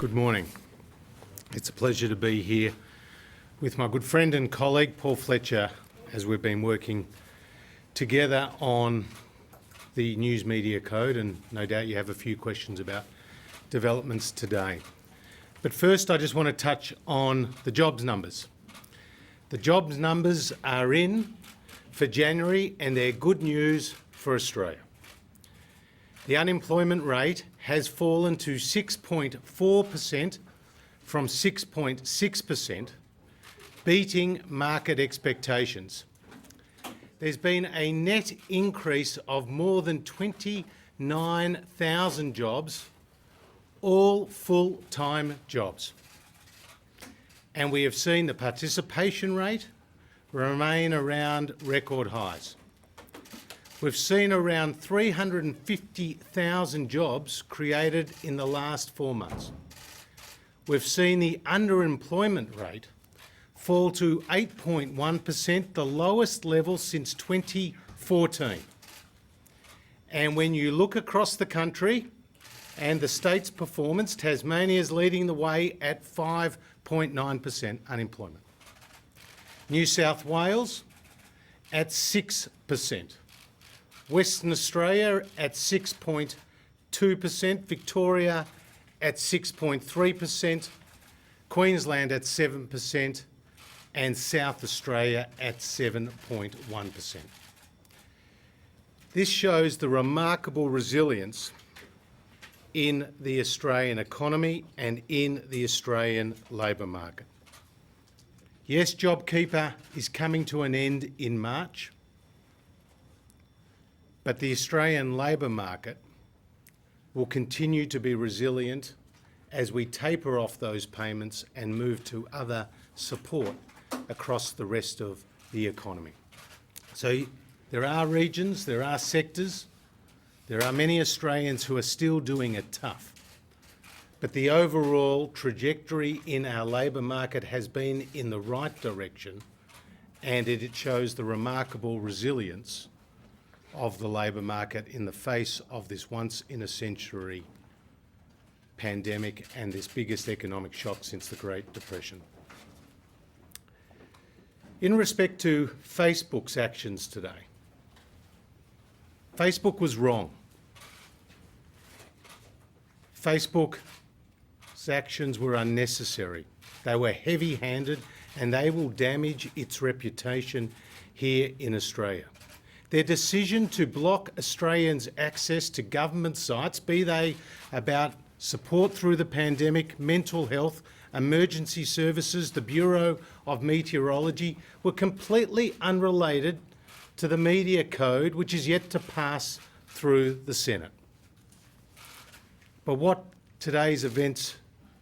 Good morning. It's a pleasure to be here with my good friend and colleague Paul Fletcher as we've been working together on the News Media Code, and no doubt you have a few questions about developments today. But first I just want to touch on the jobs numbers. The jobs numbers are in for January and they're good news for Australia. The unemployment rate has fallen to 6.4% from 6.6%, beating market expectations. There's been a net increase of more than 29,000 jobs, all full-time jobs. And we have seen the participation rate remain around record highs. We've seen around 350,000 jobs created in the last 4 months. We've seen the underemployment rate fall to 8.1%, the lowest level since 2014. And when you look across the country and the state's performance, Tasmania is leading the way at 5.9% unemployment. New South Wales at 6%. Western Australia at 6.2%, Victoria at 6.3%, Queensland at 7%, and South Australia at 7.1%. This shows the remarkable resilience in the Australian economy and in the Australian labour market. Yes, JobKeeper is coming to an end in March, but the Australian labour market will continue to be resilient as we taper off those payments and move to other support across the rest of the economy. So there are regions, there are sectors, there are many Australians who are still doing it tough. But the overall trajectory in our labour market has been in the right direction, and it shows the remarkable resilience of the labour market in the face of this once-in-a-century pandemic and this biggest economic shock since the Great Depression. In respect to Facebook's actions today, Facebook was wrong. Facebook's actions were unnecessary. They were heavy-handed and they will damage its reputation here in Australia. Their decision to block Australians' access to government sites, be they about support through the pandemic, mental health, emergency services, the Bureau of Meteorology, were completely unrelated to the Media Code, which is yet to pass through the Senate. But what today's events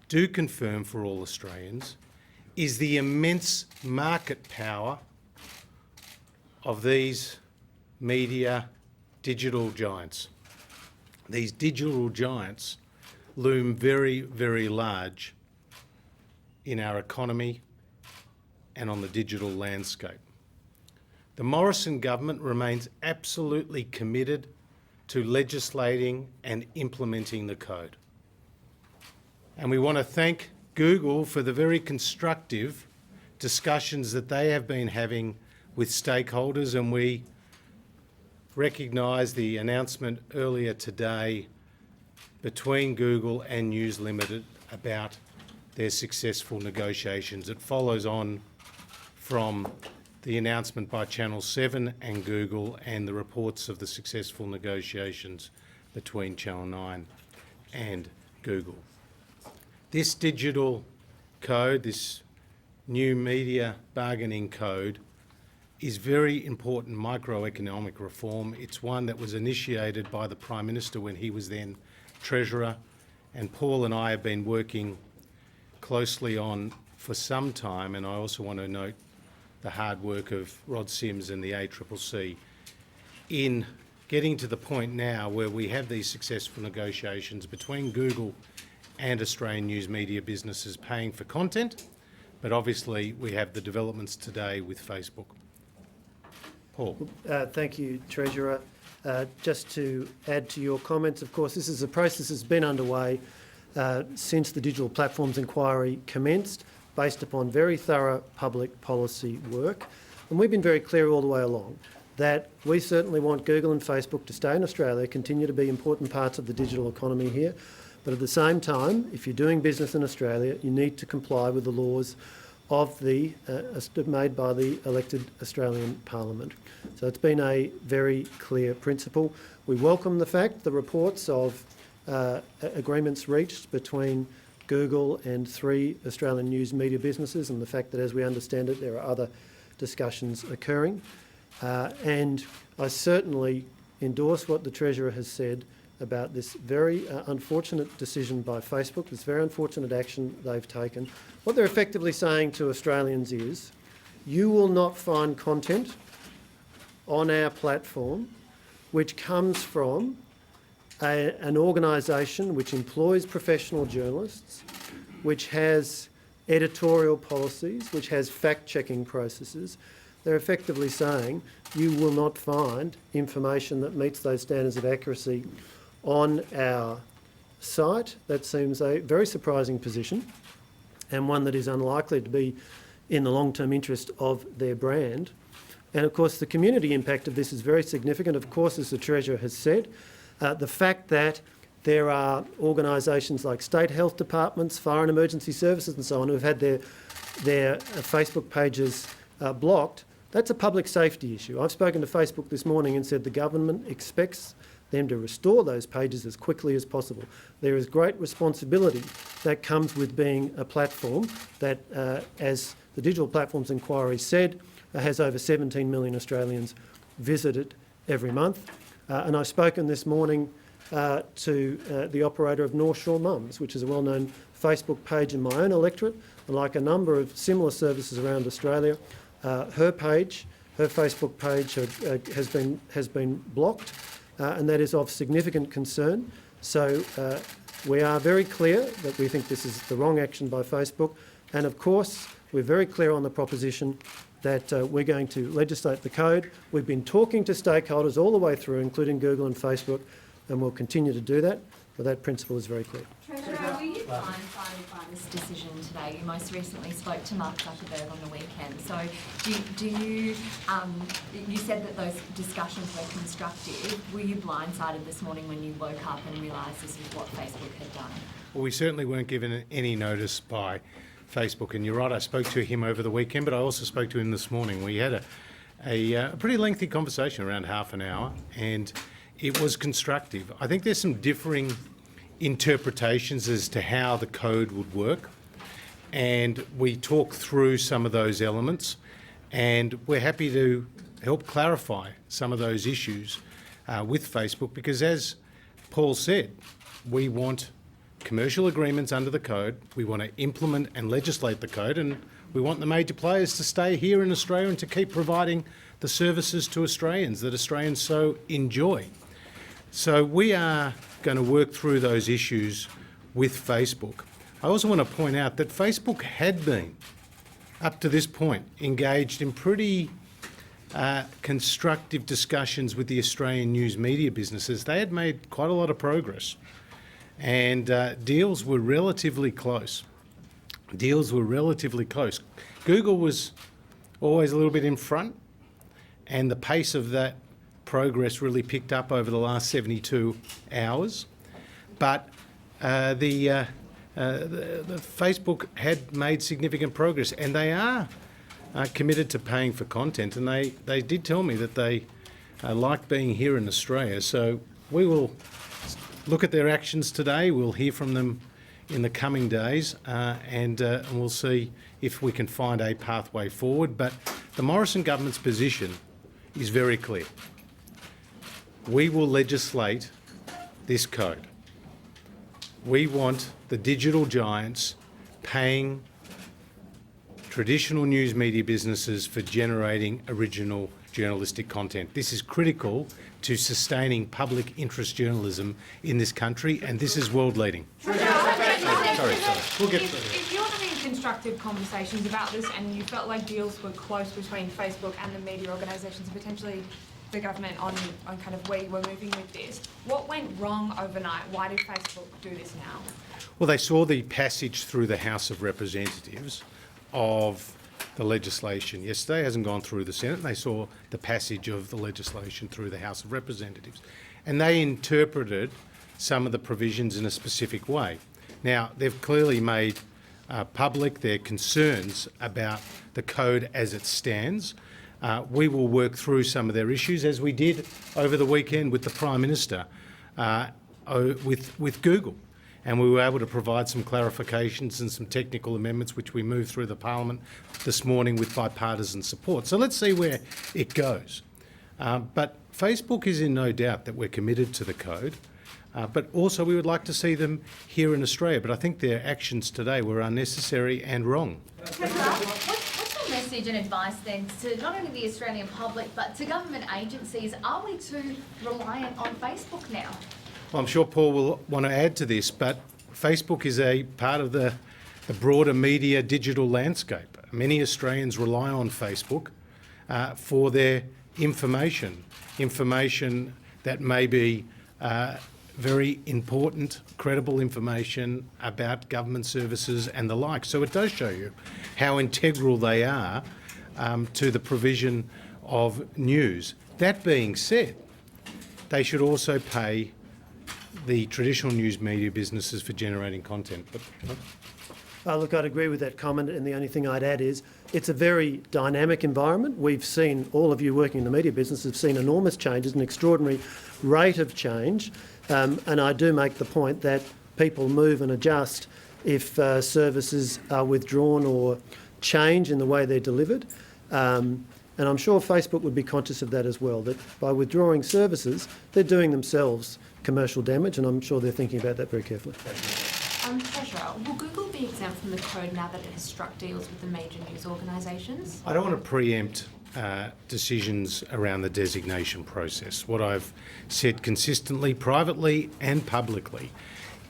do confirm for all Australians is the immense market power of these media digital giants. These digital giants loom very, very large in our economy and on the digital landscape. The Morrison government remains absolutely committed to legislating and implementing the code. And we want to thank Google for the very constructive discussions that they have been having with stakeholders, and we recognise the announcement earlier today between Google and News Limited about their successful negotiations. It follows on from the announcement by Channel 7 and Google and the reports of the successful negotiations between Channel 9 and Google. This digital code, this new media bargaining code, is very important microeconomic reform. It's one that was initiated by the Prime Minister when he was then Treasurer, and Paul and I have been working closely on for some time, and I also want to note the hard work of Rod Sims and the ACCC in getting to the point now where we have these successful negotiations between Google and Australian news media businesses paying for content, but obviously we have the developments today with Facebook. Paul. Thank you, Treasurer. Just to add to your comments, of course, this is a process that's been underway since the Digital Platforms Inquiry commenced, based upon very thorough public policy work. And we've been very clear all the way along that we certainly want Google and Facebook to stay in Australia, continue to be important parts of the digital economy here. But at the same time, if you're doing business in Australia, you need to comply with the laws of the made by the elected Australian Parliament. So it's been a very clear principle. We welcome the fact, the reports of agreements reached between Google and 3 Australian news media businesses, and the fact that, as we understand it, there are other discussions occurring. And I certainly endorse what the Treasurer has said about this very unfortunate decision by Facebook, this very unfortunate action they've taken. What they're effectively saying to Australians is, you will not find content on our platform which comes from an organisation which employs professional journalists, which has editorial policies, which has fact-checking processes. They're effectively saying you will not find information that meets those standards of accuracy on our site. That seems a very surprising position, and one that is unlikely to be in the long-term interest of their brand. And of course the community impact of this is very significant. Of course, as the Treasurer has said, the fact that there are organisations like state health departments, fire and emergency services and so on who have had their Facebook pages blocked, that's a public safety issue. I've spoken to Facebook this morning and said the government expects them to restore those pages as quickly as possible. There is great responsibility that comes with being a platform that, as the Digital Platforms Inquiry said, has over 17 million Australians visit it every month. And I've spoken this morning to the operator of North Shore Mums, which is a well-known Facebook page in my own electorate, and like a number of similar services around Australia, her Facebook page has been blocked, and that is of significant concern. So we are very clear that we think this is the wrong action by Facebook, and of course we're very clear on the proposition that we're going to legislate the code. We've been talking to stakeholders all the way through, including Google and Facebook, and we'll continue to do that, but that principle is very clear. Treasurer, were you blindsided by this decision today? You most recently spoke to Mark Zuckerberg on the weekend. So do you, you said that those discussions were constructive. Were you blindsided this morning when you woke up and realised this is what Facebook had done? Well, we certainly weren't given any notice by Facebook, and you're right, I spoke to him over the weekend, but I also spoke to him this morning. We had a pretty lengthy conversation, around half an hour, and it was constructive. I think there's some differing interpretations as to how the code would work, and we talked through some of those elements, and we're happy to help clarify some of those issues with Facebook, because as Paul said, we want commercial agreements under the code, we want to implement and legislate the code, and we want the major players to stay here in Australia and to keep providing the services to Australians that Australians so enjoy. So we are going to work through those issues with Facebook. I also want to point out that Facebook had been, up to this point, engaged in pretty constructive discussions with the Australian news media businesses. They had made quite a lot of progress, and deals were relatively close. Google was always a little bit in front, and the pace of that progress really picked up over the last 72 hours. But the Facebook had made significant progress, and they are committed to paying for content, and they did tell me that they like being here in Australia. So we will look at their actions today. We'll hear from them in the coming days, and we'll see if we can find a pathway forward. But the Morrison government's position is very clear. We will legislate this code. We want the digital giants paying traditional news media businesses for generating original journalistic content. This is critical to sustaining public interest journalism in this country, and this is world leading. Sorry. We'll get through it. If you're having constructive conversations about this and you felt like deals were close between Facebook and the media organisations, potentially the government on kind of where you were moving with this. What went wrong overnight? Why did Facebook do this now? Well, they saw the passage through the House of Representatives of the legislation yesterday. It hasn't gone through the Senate. They saw the passage of the legislation through the House of Representatives. And they interpreted some of the provisions in a specific way. Now, they've clearly made public their concerns about the code as it stands. We will work through some of their issues, as we did over the weekend with the Prime Minister, with Google. And we were able to provide some clarifications and some technical amendments, which we moved through the Parliament this morning with bipartisan support. So let's see where it goes. But Facebook is in no doubt that we're committed to the code. But also we would like to see them here in Australia. But I think their actions today were unnecessary and wrong. What's your message and advice then to not only the Australian public but to government agencies? Are we too reliant on Facebook now? Well, I'm sure Paul will want to add to this, but Facebook is a part of the broader media digital landscape. Many Australians rely on Facebook for their information that may be very important, credible information about government services and the like. So it does show you how integral they are to the provision of news. That being said, they should also pay the traditional news media businesses for generating content. Look, I'd agree with that comment, and the only thing I'd add is it's a very dynamic environment. We've seen, all of you working in the media business have seen enormous changes, an extraordinary rate of change, and I do make the point that people move and adjust if services are withdrawn or change in the way they're delivered. And I'm sure Facebook would be conscious of that as well, that by withdrawing services, they're doing themselves commercial damage, and I'm sure they're thinking about that very carefully. Treasurer, will Google be exempt from the code now that it has struck deals with the major news organisations? I don't want to preempt decisions around the designation process. What I've said consistently, privately and publicly,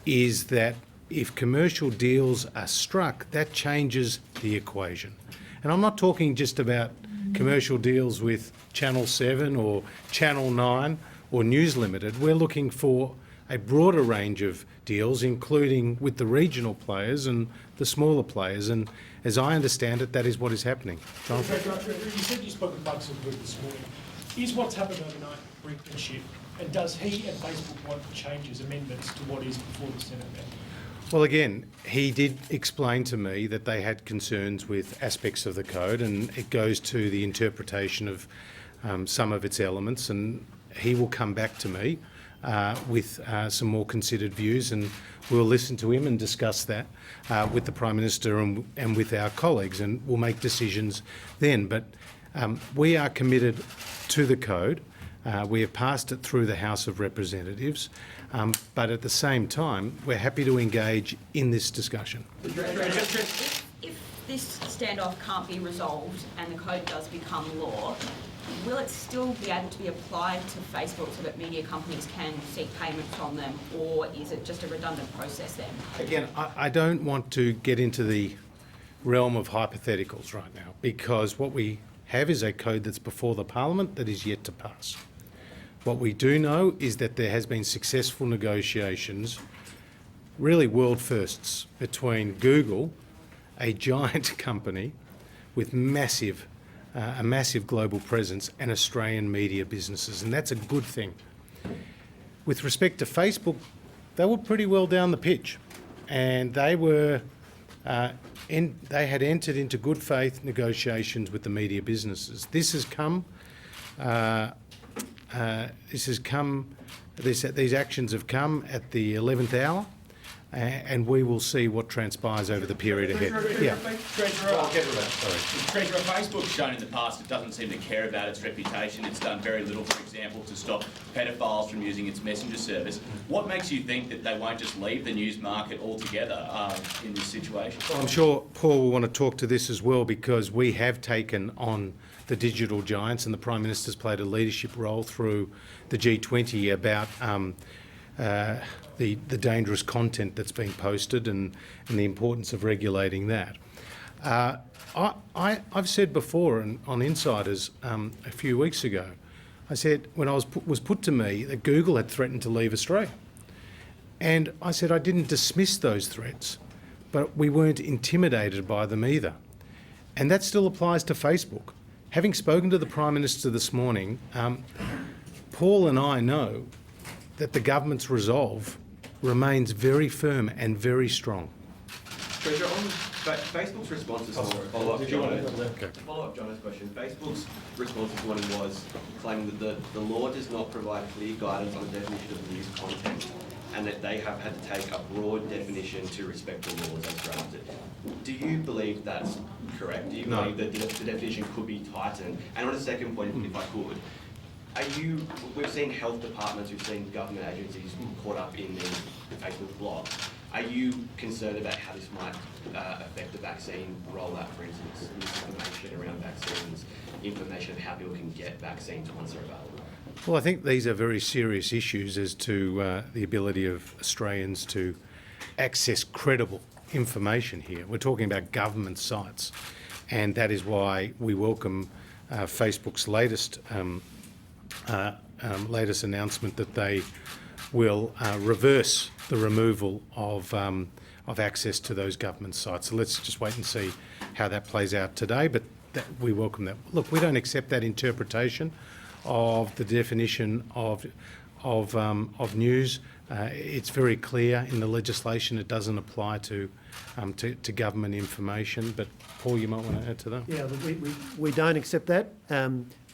is that if commercial deals are struck, that changes the equation. And I'm not talking just about commercial deals with Channel 7 or Channel 9 or News Limited. We're looking for a broader range of deals, including with the regional players and the smaller players. And as I understand it, that is what is happening. Jonathan? You said you spoke with Bucks and Good this morning. Is what's happened overnight brinkmanship? And does he and Facebook want changes, amendments to what is before the Senate now? Well, again, he did explain to me that they had concerns with aspects of the code, and it goes to the interpretation of some of its elements, and he will come back to me with some more considered views, and we'll listen to him and discuss that with the Prime Minister and with our colleagues, and we'll make decisions then. But we are committed to the code. We have passed it through the House of Representatives, but at the same time, we're happy to engage in this discussion. If this standoff can't be resolved and the code does become law, will it still be able to be applied to Facebook so that media companies can seek payment from them, or is it just a redundant process then? Again, I don't want to get into the realm of hypotheticals right now, because what we have is a code that's before the Parliament that is yet to pass. What we do know is that there has been successful negotiations, really world firsts, between Google, a giant company with a massive global presence, and Australian media businesses, and that's a good thing. With respect to Facebook, they were pretty well down the pitch, and they had entered into good faith negotiations with the media businesses. These actions have come at the 11th hour, and we will see what transpires over the period ahead. Treasurer, Facebook's shown in the past it doesn't seem to care about its reputation. It's done very little, for example, to stop pedophiles from using its messenger service. What makes you think that they won't just leave the news market altogether in this situation? Well, I'm sure Paul will want to talk to this as well, because we have taken on the digital giants, and the Prime Minister's played a leadership role through the G20 about the dangerous content that's being posted and the importance of regulating that. I've said before on Insiders a few weeks ago, I said, when I was put to me that Google had threatened to leave Australia. And I said I didn't dismiss those threats, but we weren't intimidated by them either. And that still applies to Facebook. Having spoken to the Prime Minister this morning, Paul and I know that the government's resolve remains very firm and very strong. Treasurer, on Facebook's response to follow up John's question, Facebook's response this morning was claiming that the law does not provide clear guidance on the definition of news content, and that they have had to take a broad definition to respect the laws as drafted. Do you believe that's correct? Do you believe that the definition could be tightened? And on a second point, if I could, we've seen health departments, we've seen government agencies caught up in the Facebook block. Are you concerned about how this might affect the vaccine rollout, for instance, misinformation around vaccines, information of how people can get vaccines once they're available? Well, I think these are very serious issues as to the ability of Australians to access credible information here. We're talking about government sites, and that is why we welcome Facebook's latest announcement that they will reverse the removal of access to those government sites. So let's just wait and see how that plays out today, but we welcome that. Look, we don't accept that interpretation of the definition of news. It's very clear in the legislation it doesn't apply to government information. But Paul, you might want to add to that. Yeah, we don't accept that.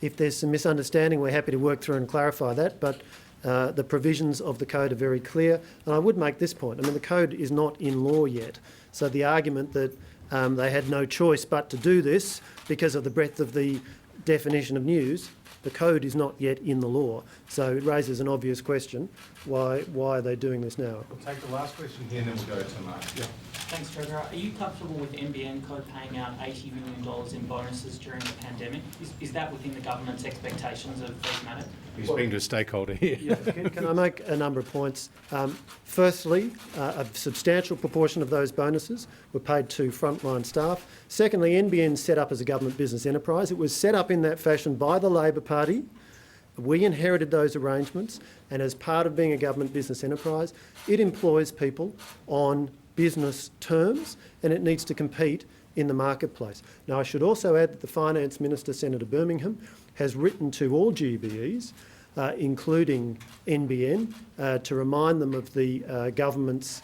If there's some misunderstanding, we're happy to work through and clarify that. But the provisions of the code are very clear. And I would make this point. I mean, the code is not in law yet. So the argument that they had no choice but to do this because of the breadth of the definition of news, the code is not yet in the law. So it raises an obvious question. Why are they doing this now? We'll take the last question here and then we'll go to Mark. Yeah. Thanks, Treasurer. Are you comfortable with NBN Code paying out $80 million in bonuses during the pandemic? Is that within the government's expectations of these matters? You're speaking to a stakeholder here. Yeah, can I make a number of points? Firstly, a substantial proportion of those bonuses were paid to frontline staff. Secondly, NBN set up as a government business enterprise. It was set up in that fashion by the Labor Party. We inherited those arrangements, and as part of being a government business enterprise, it employs people on business terms, and it needs to compete in the marketplace. Now, I should also add that the Finance Minister, Senator Birmingham, has written to all GBEs, including NBN, to remind them of the government's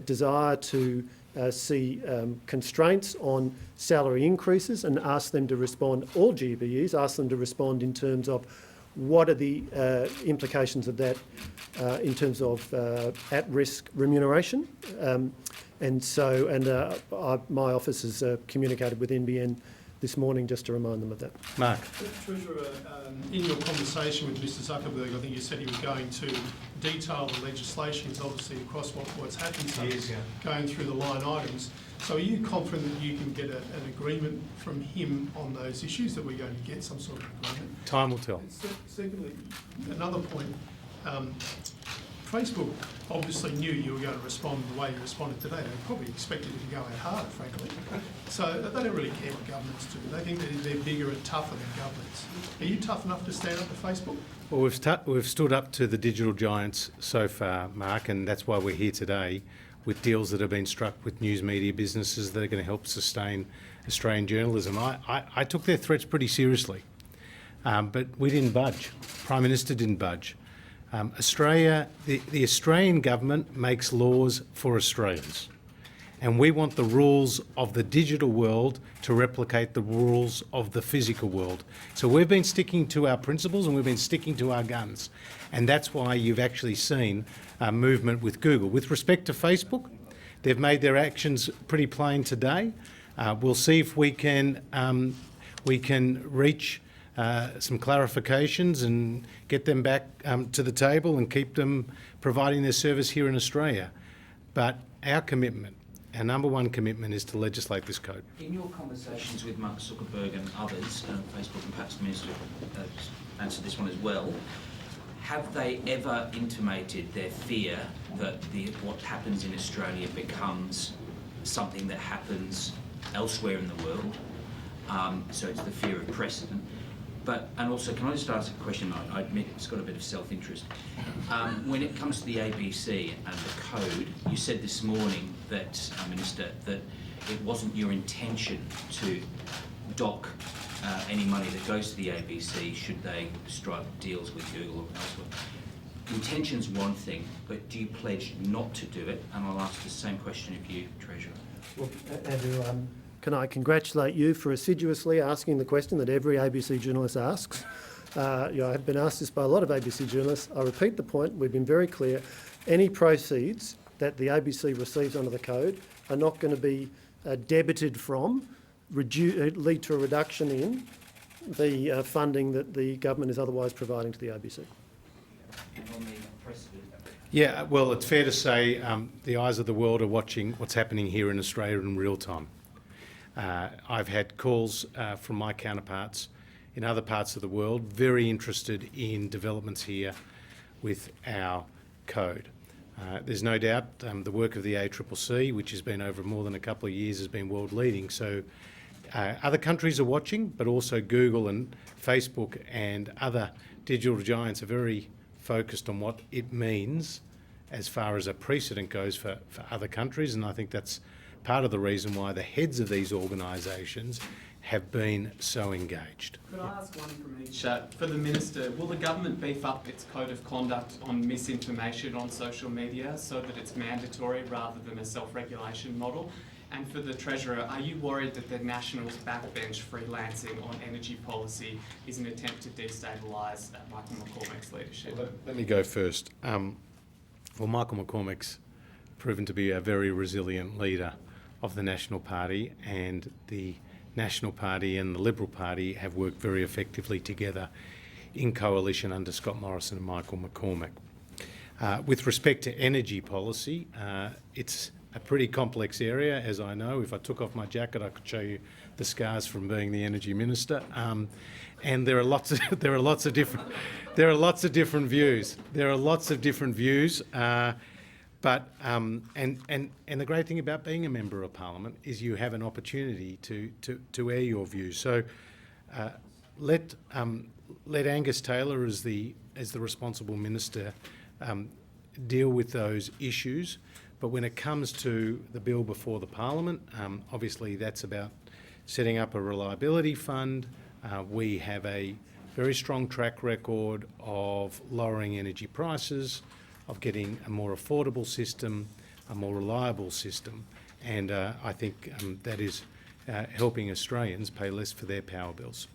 desire to see constraints on salary increases and ask them to respond, all GBEs, ask them to respond in terms of what are the implications of that in terms of at-risk remuneration. My office has communicated with NBN this morning just to remind them of that. Mark. Treasurer, in your conversation with Mr Zuckerberg, I think you said he was going to detail the legislation, obviously across what's happened, so going through the line items. So are you confident that you can get an agreement from him on those issues, that we're going to get some sort of agreement? Time will tell. Secondly, another point, Facebook obviously knew you were going to respond the way you responded today. They probably expected you to go out harder, frankly. So they don't really care what governments do. They think that they're bigger and tougher than governments. Are you tough enough to stand up to Facebook? Well, we've stood up to the digital giants so far, Mark, and that's why we're here today with deals that have been struck with news media businesses that are going to help sustain Australian journalism. I took their threats pretty seriously, but we didn't budge. Prime Minister didn't budge. The Australian government makes laws for Australians, and we want the rules of the digital world to replicate the rules of the physical world. So we've been sticking to our principles and we've been sticking to our guns, and that's why you've actually seen movement with Google. With respect to Facebook, they've made their actions pretty plain today. We'll see if we can reach some clarifications and get them back to the table and keep them providing their service here in Australia. But our number one commitment is to legislate this code. In your conversations with Mark Zuckerberg and others, Facebook and perhaps the Minister answered this one as well, have they ever intimated their fear that what happens in Australia becomes something that happens elsewhere in the world? So it's the fear of precedent. And also, can I just ask a question? I admit it's got a bit of self-interest. When it comes to the ABC and the code, you said this morning that, Minister, that it wasn't your intention to dock any money that goes to the ABC should they strike deals with Google or elsewhere. Intention's one thing, but do you pledge not to do it? And I'll ask the same question of you, Treasurer. Well, Andrew, can I congratulate you for assiduously asking the question that every ABC journalist asks? I've been asked this by a lot of ABC journalists. I repeat the point, we've been very clear. Any proceeds that the ABC receives under the code are not going to be debited from, lead to a reduction in the funding that the government is otherwise providing to the ABC. Yeah, well, it's fair to say the eyes of the world are watching what's happening here in Australia in real time. I've had calls from my counterparts in other parts of the world very interested in developments here with our code. There's no doubt the work of the ACCC, which has been over more than a couple of years, has been world leading. So other countries are watching, but also Google and Facebook and other digital giants are very focused on what it means as far as a precedent goes for other countries, and I think that's part of the reason why the heads of these organisations have been so engaged. Could I ask one from each? For the Minister, will the government beef up its code of conduct on misinformation on social media so that it's mandatory rather than a self-regulation model? And for the Treasurer, are you worried that the Nationals' backbench freelancing on energy policy is an attempt to destabilise Michael McCormack's leadership? Well, let me go first. Well, Michael McCormack's proven to be a very resilient leader of the National Party, and the National Party and the Liberal Party have worked very effectively together in coalition under Scott Morrison and Michael McCormack. With respect to energy policy, it's a pretty complex area, as I know. If I took off my jacket, I could show you the scars from being the energy minister. And there are lots of different views. There are lots of different views. But the great thing about being a member of Parliament is you have an opportunity to air your views. So let Angus Taylor, as the responsible minister, deal with those issues. But when it comes to the bill before the Parliament, obviously that's about setting up a reliability fund. We have a very strong track record of lowering energy prices, of getting a more affordable system, a more reliable system, and I think that is helping Australians pay less for their power bills.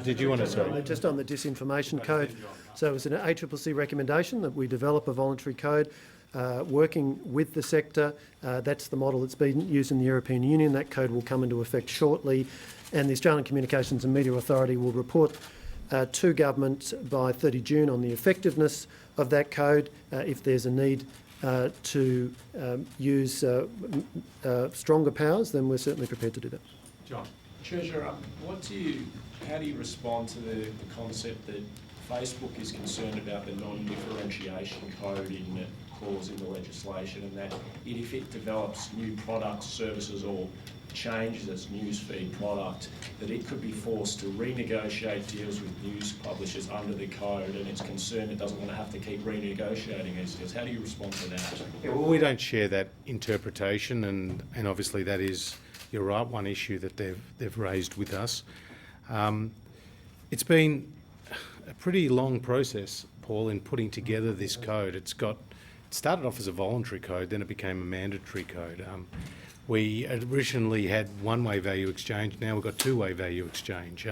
Did you want to say? Just on the disinformation code, so it was an ACCC recommendation that we develop a voluntary code working with the sector. That's the model that's been used in the European Union. That code will come into effect shortly, and the Australian Communications and Media Authority will report to government by 30 June on the effectiveness of that code. If there's a need to use stronger powers, then we're certainly prepared to do that. John. Treasurer, how do you respond to the concept that Facebook is concerned about the non-differentiation code in the clause in the legislation, and that if it develops new products, services, or changes its newsfeed product, that it could be forced to renegotiate deals with news publishers under the code, and it's concerned it doesn't want to have to keep renegotiating these deals? How do you respond to that? Yeah, well, we don't share that interpretation, and obviously that is, you're right, one issue that they've raised with us. It's been a pretty long process, Paul, in putting together this code. It started off as a voluntary code, then it became a mandatory code. We originally had one-way value exchange, now we've got two-way value exchange.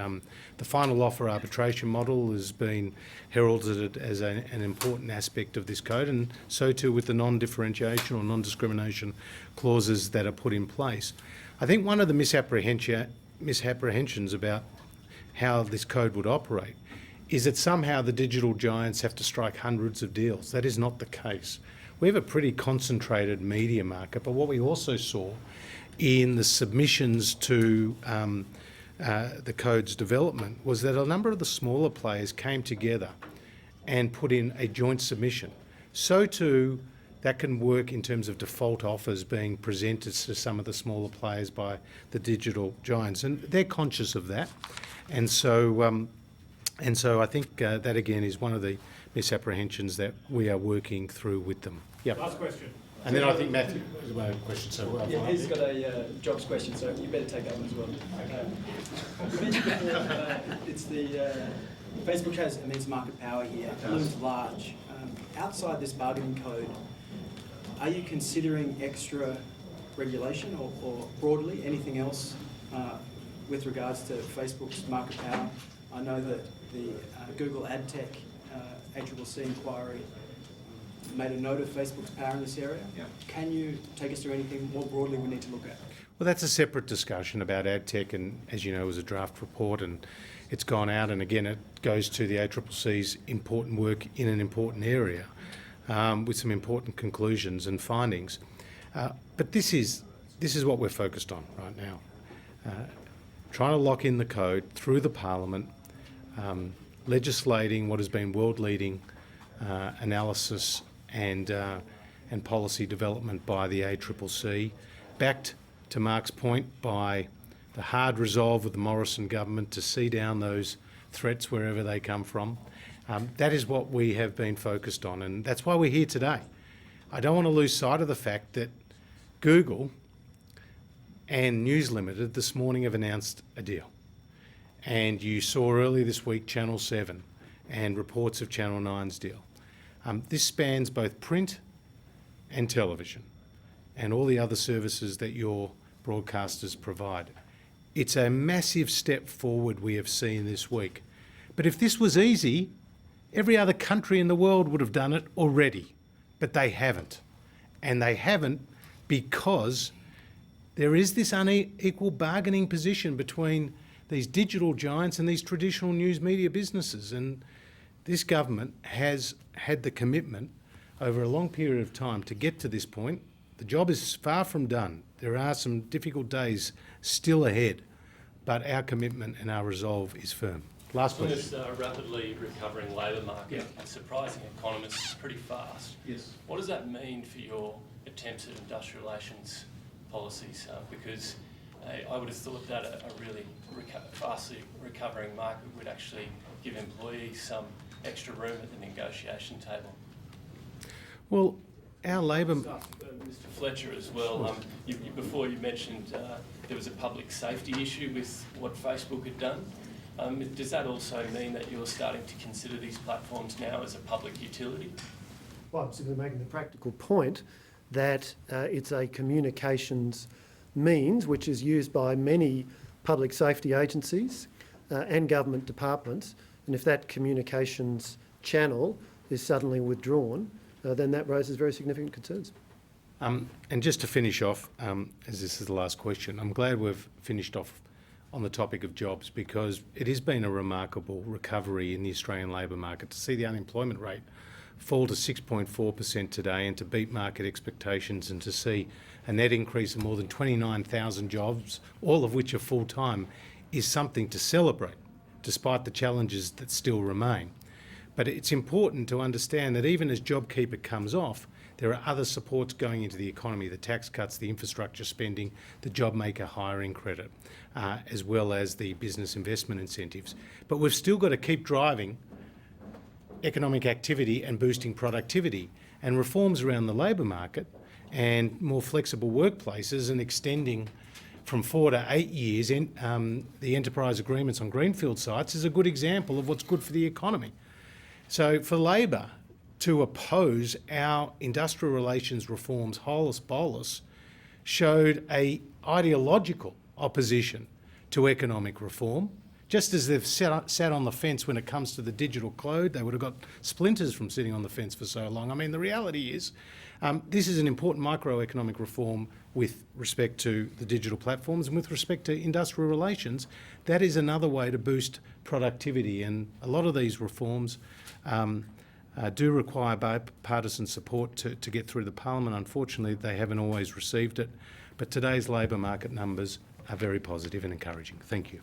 The final offer arbitration model has been heralded as an important aspect of this code, and so too with the non-differentiation or non-discrimination clauses that are put in place. I think one of the misapprehensions about how this code would operate is that somehow the digital giants have to strike hundreds of deals. That is not the case. We have a pretty concentrated media market, but what we also saw in the submissions to the code's development was that a number of the smaller players came together and put in a joint submission. So too, that can work in terms of default offers being presented to some of the smaller players by the digital giants, and they're conscious of that. And so And so I think that again is one of the misapprehensions that we are working through with them. Yep. Last question. And then I think Matthew has a question. So yeah, he's got a jobs question, so you better take that one as well. You mentioned before it's the Facebook has immense market power here, looms large. Outside this bargaining code, are you considering extra regulation or broadly anything else with regards to Facebook's market power? I know that the Google Ad Tech ACCC inquiry made a note of Facebook's power in this area. Yeah. Can you take us through anything more broadly we need to look at? Well, that's a separate discussion about ad tech, and as you know, it was a draft report and it's gone out, and again, it goes to the ACCC's important work in an important area with some important conclusions and findings. But this is what we're focused on right now. Trying to lock in the code through the Parliament, legislating what has been world-leading analysis and policy development by the ACCC, backed, to Mark's point, by the hard resolve of the Morrison government to see down those threats wherever they come from. That is what we have been focused on, and that's why we're here today. I don't want to lose sight of the fact that Google and News Limited this morning have announced a deal. And you saw earlier this week Channel 7 and reports of Channel 9's deal. This spans both print and television and all the other services that your broadcasters provide. It's a massive step forward we have seen this week. But if this was easy, every other country in the world would have done it already. But they haven't. And they haven't because there is this unequal bargaining position between these digital giants and these traditional news media businesses. And this government has had the commitment over a long period of time to get to this point. The job is far from done. There are some difficult days still ahead, but our commitment and our resolve is firm. Last question. In this rapidly recovering labour market, surprising economists pretty fast. Yes. What does that mean for your attempts at industrial relations policies? Because I would have thought that a really fastly recovering market would actually give employees some extra room at the negotiation table. Well, our labour... Mr Fletcher as well, before you mentioned there was a public safety issue with what Facebook had done. Does that also mean that you're starting to consider these platforms now as a public utility? Well, I'm simply making the practical point that it's a communications means which is used by many public safety agencies and government departments, and if that communications channel is suddenly withdrawn, then that raises very significant concerns. And just to finish off, as this is the last question, I'm glad we've finished off on the topic of jobs, because it has been a remarkable recovery in the Australian labour market. To see the unemployment rate fall to 6.4% today and to beat market expectations, and to see a net increase of more than 29,000 jobs, all of which are full-time, is something to celebrate, despite the challenges that still remain. But it's important to understand that even as JobKeeper comes off, there are other supports going into the economy, the tax cuts, the infrastructure spending, the JobMaker hiring credit, as well as the business investment incentives. But we've still got to keep driving economic activity and boosting productivity, and reforms around the labour market and more flexible workplaces and extending from 4 to 8 years the enterprise agreements on greenfield sites is a good example of what's good for the economy. So for Labor to oppose our industrial relations reforms holus bolus showed a ideological opposition to economic reform. Just as they've sat on the fence when it comes to the digital code, they would have got splinters from sitting on the fence for so long. I mean, the reality is this is an important microeconomic reform with respect to the digital platforms and with respect to industrial relations. That is another way to boost productivity, and a lot of these reforms do require bipartisan support to get through the Parliament. Unfortunately, they haven't always received it, but today's labour market numbers are very positive and encouraging. Thank you.